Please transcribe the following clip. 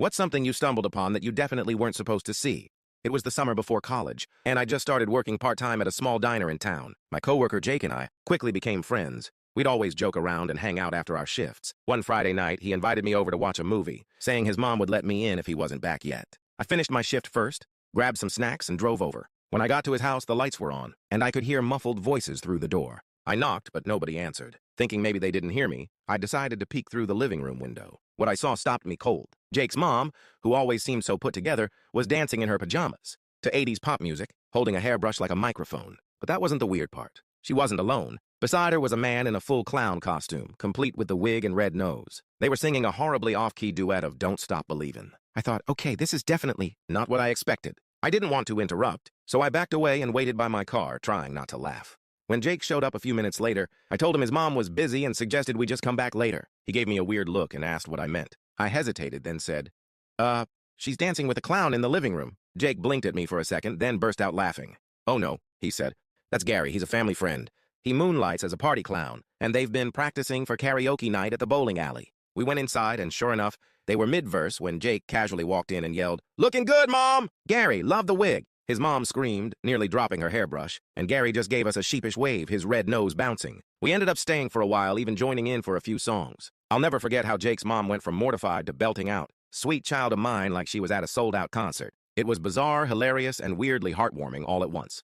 What's something you stumbled upon that you definitely weren't supposed to see? It was the summer before college, and I just started working part-time at a small diner in town. My coworker Jake and I quickly became friends. We'd always joke around and hang out after our shifts. One Friday night, he invited me over to watch a movie, saying his mom would let me in if he wasn't back yet. I finished my shift first, grabbed some snacks, and drove over. When I got to his house, the lights were on, and I could hear muffled voices through the door. I knocked, but nobody answered. Thinking maybe they didn't hear me, I decided to peek through the living room window. What I saw stopped me cold. Jake's mom, who always seemed so put together, was dancing in her pajamas to 80s pop music, holding a hairbrush like a microphone. But that wasn't the weird part. She wasn't alone. Beside her was a man in a full clown costume, complete with the wig and red nose. They were singing a horribly off-key duet of Don't Stop Believin'. I thought, okay, this is definitely not what I expected. I didn't want to interrupt, so I backed away and waited by my car, trying not to laugh. When Jake showed up a few minutes later, I told him his mom was busy and suggested we just come back later. He gave me a weird look and asked what I meant. I hesitated, then said, she's dancing with a clown in the living room. Jake blinked at me for a second, then burst out laughing. Oh no, he said. That's Gary, he's a family friend. He moonlights as a party clown, and they've been practicing for karaoke night at the bowling alley. We went inside, and sure enough, they were mid-verse when Jake casually walked in and yelled, "Looking good, Mom!" Gary loved the wig. His mom screamed, nearly dropping her hairbrush, and Gary just gave us a sheepish wave, his red nose bouncing. We ended up staying for a while, even joining in for a few songs. I'll never forget how Jake's mom went from mortified to belting out, "Sweet Child of Mine," like she was at a sold-out concert. It was bizarre, hilarious, and weirdly heartwarming all at once.